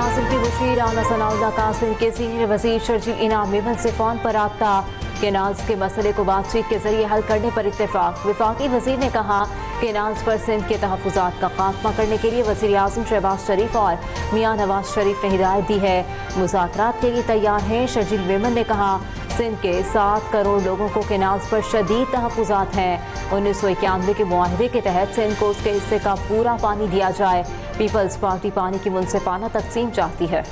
वज़ीर-ए-आज़म के मुशीर आला सनाउल्लाह कासिम के सीनियर वज़ीर शर्जील इनाम मेमन से फ़ोन पर राब्ता। केनाल्स के मसले को बातचीत के जरिए हल करने पर इत्तेफाक। वफाकी वज़ीर ने कहा केनाल्स पर सिंध के तहफ़्फ़ुज़ात का खात्मा करने के लिए वज़ीर-ए-आज़म शहबाज शरीफ और मियां नवाज शरीफ ने हिदायत दी है। मुज़ाकरात के लिए तैयार हैं। शर्जील मेमन ने कहा सिंध के 7 करोड़ लोगों को केनाल्स पर शदीद तहफ़्फ़ुज़ात हैं। 1991 के मुआहदे के तहत सिंध को उसके हिस्से का पूरा पानी दिया जाए। पीपल्स पार्टी पानी की मुनसिफाना तकसीम चाहती है।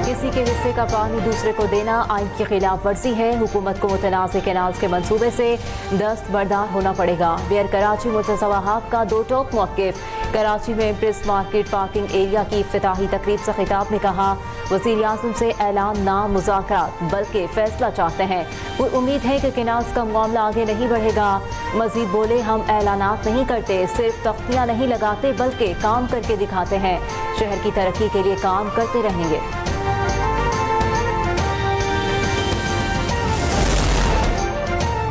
किसी के हिस्से का पानी दूसरे को देना आइन की खिलाफ वर्जी है। हुकूमत को मुतनाज़ केनाल्स के मंसूबे से दस्तबरदार होना पड़ेगा। मेयर कराची मुर्तज़ा वहाब का 2 टोक मौक़िफ़। कराची में प्रेस मार्केट पार्किंग एरिया की इफ्तिताही तकरीब से खिताब में कहा वज़ीर-ए-आज़म से ऐलान ना मुज़ाकरात बल्कि फैसला चाहते हैं। वो उम्मीद है कि केनाल्स का मामला आगे नहीं बढ़ेगा। मज़ीद बोले हम ऐलानात नहीं करते, सिर्फ तख्तियाँ नहीं लगाते बल्कि काम करके दिखाते हैं। शहर की तरक्की के लिए काम करते रहेंगे।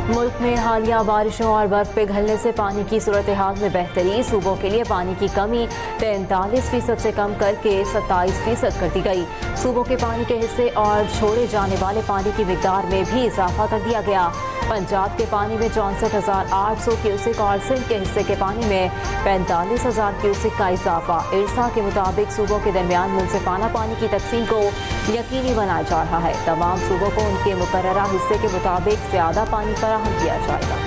मुल्क में हालिया बारिशों और बर्फ पिघलने से पानी की सूरत हाल में बेहतरी। सूबों के लिए पानी की कमी 43% से कम करके 27% कर दी गई। सूबों के पानी के हिस्से और छोड़े जाने वाले पानी की मिकदार में भी इजाफा कर दिया गया। पंजाब के पानी में 64,800 क्यूसिक और सिंध के हिस्से के पानी में 45,000 क्यूसिक का इजाफा। इरसा के मुताबिक सूबों के दरमियान मुनसिफाना पानी की तकसीम को यकीनी बनाया जा रहा है। तमाम सूबों को उनके मुकर्ररा हिस्से के मुताबिक ज़्यादा पानी फराहम किया जाएगा।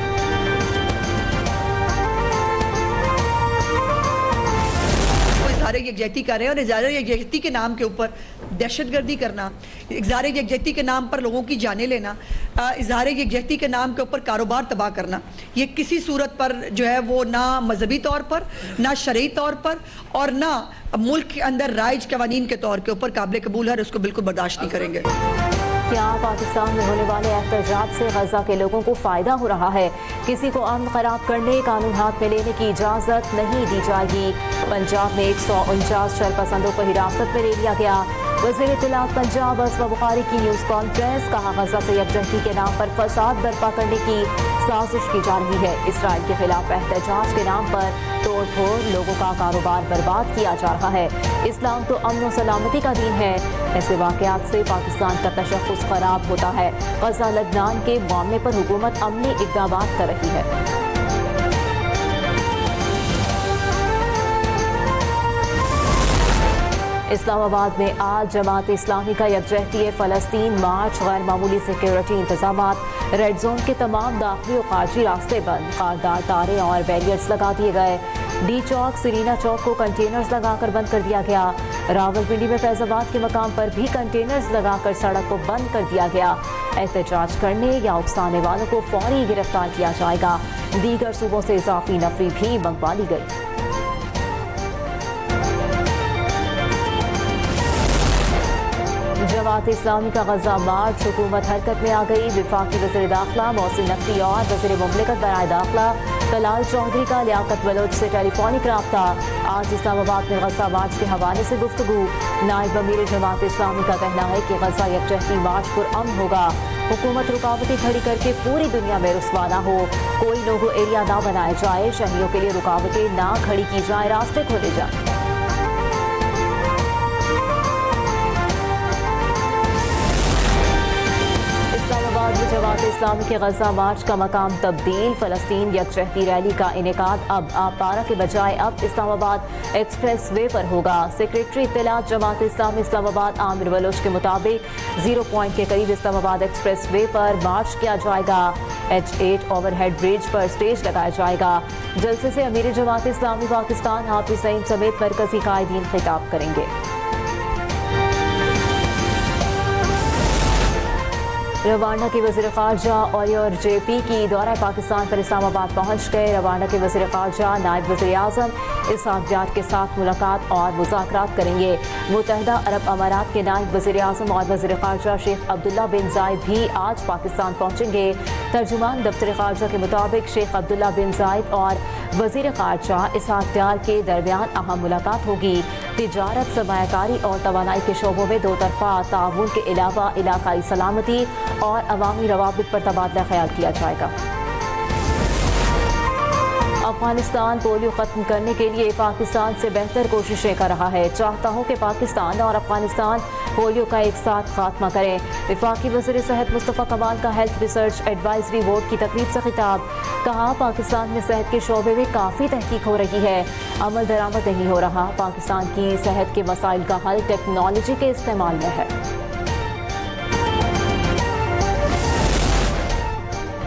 इज़हार यकजहती कर रहे हैं और इज़हार यकजहती के नाम के ऊपर दहशतगर्दी करना, इज़हार यकजहती के नाम पर लोगों की जानें लेना, इज़हार यकजहती के नाम के ऊपर कारोबार तबाह करना, ये किसी सूरत पर जो है वो ना मजहबी तौर पर, ना शरई तौर पर और ना मुल्क के अंदर राइज कवानीन के तौर के ऊपर काबिल कबूल है। उसको बिल्कुल बर्दाश्त नहीं करेंगे। क्या पाकिस्तान में होने वाले एहतजाज से गजा के लोगों को फायदा हो रहा है? किसी को अमन खराब करने, कानून हाथ में लेने की इजाजत नहीं दी जाएगी। पंजाब में 149 शरपसंदों को हिरासत में ले लिया गया। वज़ीर इत्तलात पंजाब असमा बुखारी की न्यूज़ कॉन्फ्रेंस। कहा गजा से यकजहती के नाम पर फसाद बर्पा करने की साजिश की जा रही है। इसराइल के खिलाफ एहतजाज के नाम पर तोड़ फोड़, लोगों का कारोबार बर्बाद किया जा रहा है। इस्लाम तो अमन और सलामती का दीन है। ऐसे वाक़यात से पाकिस्तान का तशख़्ख़ुस खराब होता है। गजा लबनान के मामले पर हुकूमत अमनी इक़दामात कर रही है। इस्लामाबाद में आज जमात इस्लामी का यकजहती फ़लस्तीन मार्च, गैर मामूली सिक्योरिटी इंतजामात, रेड जोन के तमाम दाखिली और खारजी रास्ते बंद, खारदार तारे और बैरियर्स लगा दिए गए। डी चौक, सिरीना चौक को कंटेनर्स लगाकर बंद कर दिया गया। रावलपिंडी में फैजाबाद के मकाम पर भी कंटेनर्स लगाकर सड़क को बंद कर दिया गया। एहतजाज करने या उकसाने वालों को फौरी गिरफ्तार किया जाएगा। दीगर सूबों से इजाफी नफरी भी मंगवा ली गई। जमात इस्लामी का गजा मार्च, हुकूमत हरकत में आ गई। वफाकी वज़ीर दाखिला मोहसिन नकवी और वज़ीर मुमलिकत बराए दाखिला तलाल चौधरी का लियाकत बलोच से टेलीफोनिक राब्ता। आज इस्लामाबाद में गजा मार्च के हवाले से गुफ्तगू। नायब अमीर जमात इस्लामी का कहना है कि गजा यकजहती मार्च पुरअमन होगा। हुकूमत रुकावटें खड़ी करके पूरी दुनिया में रुस्वा ना हो। कोई लोगो एरिया ना बनाए जाए, शहरियों के लिए रुकावटें ना खड़ी की जाए, रास्ते खोले जाए। जमात इस्लामी के गजा मार्च का मकाम तब्दील। फ़लस्तीन यकजहती रैली का इनेकाद अब आपारा के बजाय अब इस्लामाबाद एक्सप्रेस वे पर होगा। सेक्रेटरी इत्तलात जमात इस्लामी इस्लामाबाद आमिर बलोच के मुताबिक 0 पॉइंट के करीब इस्लामाबाद एक्सप्रेस वे पर मार्च किया जाएगा। H8 ओवरहेड ब्रिज पर स्टेज लगाया जाएगा। जलसे से अमीर जमात इस्लामी पाकिस्तान हाफिज सईद समेत मरकजी कायदीन खिताब करेंगे। रवांडा के वज़ीर ख़ारजा और JP की दौरा पाकिस्तान पर इस्लामाबाद पहुँच गए। रवांडा के वज़ीर ख़ारजा नायब वज़ीर-ए-आज़म इसहाक़ डार के साथ मुलाकात और मुज़ाकरात करेंगे। मुत्तहिदा अरब अमारात के नायब वज़ीर-ए-आज़म और वज़ीर ख़ारजा शेख अब्दुल्ला बिन ज़ायद भी आज पाकिस्तान पहुँचेंगे। तर्जुमान दफ्तर ख़ारजा के मुताबिक शेख अब्दुल्ला बिन ज़ायद और वज़ीर ख़ारजा इसहाक़ डार के दरमियान अहम मुलाकात होगी। तिजारत, सरमायाकारी और तवानाई के शोबों में दो तरफ़ा ताउन के अलावा इलाकाई सलामती और अवामी रवाबित पर तबादला ख्याल किया जाएगा। افغانستان پولیو ختم کرنے کے لیے پاکستان سے بہتر کوششیں کر رہا ہے. چاہتا ہوں کہ پاکستان اور افغانستان پولیو کا ایک ساتھ خاتمہ کریں. وفاقی وزیر صحت مصطفیٰ کمال کا ہیلتھ ریسرچ ایڈوائزری بورڈ کی تقریب سے خطاب. کہا پاکستان میں صحت کے شعبے میں کافی تحقیق ہو رہی ہے, عمل درآمد نہیں ہو رہا. پاکستان کی صحت کے مسائل کا حل ٹیکنالوجی کے استعمال میں ہے.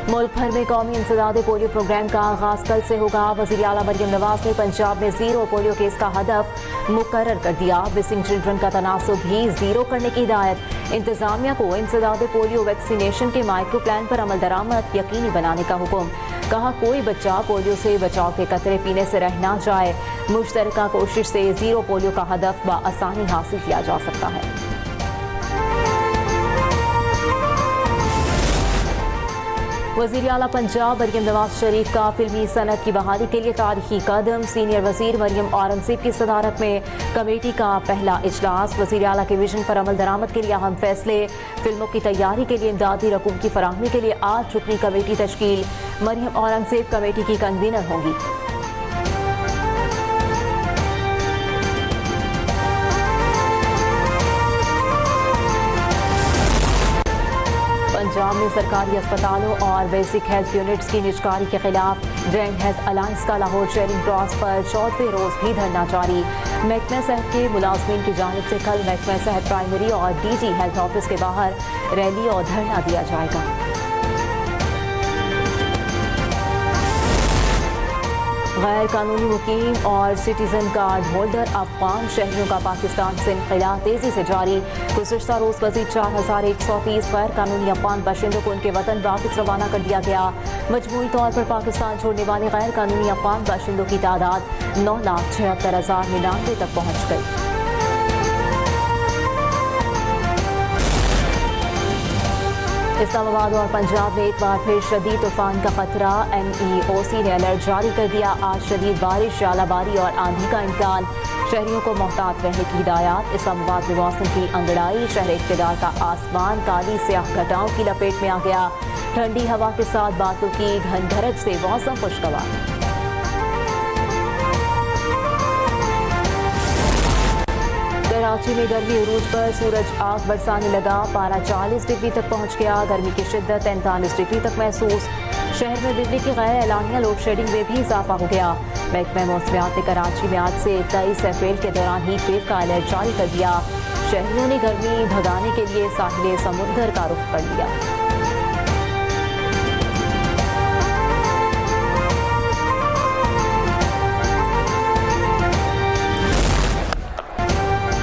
ملک بھر میں قومی انسداد پولیو پروگرام کا آغاز کل سے ہوگا. وزیر اعلیٰ مریم نواز نے پنجاب میں 0 پولیو کیس کا ہدف مقرر کر دیا. مسنگ چلڈرن کا تناسب بھی 0 کرنے کی ہدایت. انتظامیہ کو انسداد پولیو ویکسینیشن کے مائکرو پلان پر عمل درآمد یقینی بنانے کا حکم. کہا کوئی بچہ پولیو سے بچاؤ کے قطرے پینے سے رہ نہ جائے. مشترکہ کوشش سے 0 پولیو کا ہدف بآسانی حاصل کیا جا سکتا ہے. وزیر اعلیٰ پنجاب مریم نواز شریف کا فلمی صنعت کی بحالی کے لیے تاریخی قدم. سینئر وزیر مریم اورنگزیب کی صدارت میں کمیٹی کا پہلا اجلاس. وزیر اعلیٰ کے ویژن پر عمل درآمد کے لیے اہم فیصلے. فلموں کی تیاری کے لیے امدادی رقوم کی فراہمی کے لیے 8 رکنی کمیٹی تشکیل. مریم اورنگزیب کمیٹی کی کنوینر ہوں گی. پنجاب میں سرکاری اسپتالوں اور بیسک ہیلتھ یونٹس کی نجکاری کے خلاف گرینڈ ہیلتھ الائنس کا لاہور چیرنگ کراس پر 4ویں روز بھی دھرنا جاری. محکمہ صحت کے ملازمین کی جانب سے کل محکمہ صحت پرائمری اور ڈی جی ہیلتھ آفس کے باہر ریلی اور دھرنا دیا جائے گا. غیر قانونی مقیم اور سٹیزن کارڈ ہولڈر افغان شہریوں کا پاکستان سے انخلا تیزی سے جاری. گزشتہ روز مزید 4130 غیر قانونی افغان باشندوں کو ان کے وطن واپس روانہ کر دیا گیا. مجموعی طور پر پاکستان چھوڑنے والے غیر قانونی افغان باشندوں کی تعداد 9,76,099 تک پہنچ گئی. اسلام آباد اور پنجاب میں ایک بار پھر شدید طوفان کا خطرہ. MEOC نے الرٹ جاری کر دیا. آج شدید بارش, ژالہ باری اور آندھی کا امکان. شہریوں کو محتاط رہنے کی ہدایات. اسلام آباد میں موسم کی انگڑائی. شہر اقتدار کا آسمان کالی سیاہ گھٹاؤں کی لپیٹ میں آ گیا. ٹھنڈی ہوا کے ساتھ بادلوں کی گھن گھرج سے موسم خوشگوار. کراچی میں گرمی عروج پر, سورج آگ برسانے لگا. پارہ 40 ڈگری تک پہنچ گیا. گرمی کی شدت 43 ڈگری تک محسوس. شہر میں بجلی کی غیر اعلانیہ لوڈ شیڈنگ میں بھی اضافہ ہو گیا. محکمہ موسمیات نے کراچی میں آج سے 23 اپریل کے دوران ہیٹ ویو کا الرٹ جاری کر دیا. شہریوں نے گرمی بھگانے کے لیے ساحل سمندر کا رخ کر لیا.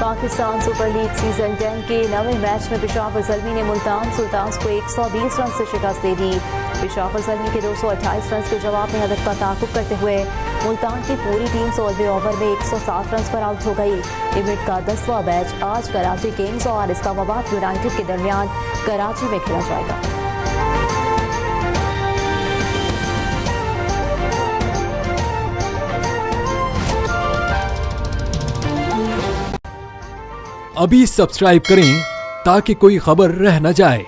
پاکستان سپر لیگ سیزن 10 کے 9ویں میچ میں پشاور زلمی نے ملتان سلطانز کو 120 رن سے شکست دے دی. پشاور زلمی کے 228 رنز کے جواب میں ہدف کا تعاقب کرتے ہوئے ملتان کی پوری ٹیم 16ویں اوور میں 107 رنز پر آؤٹ ہو گئی. ایونٹ کا 10واں میچ آج کراچی کنگز اور اسلام آباد یونائیٹڈ کے درمیان کراچی میں کھیلا جائے گا. ابھی سبسکرائب کریں تاکہ کوئی خبر رہ نہ جائے.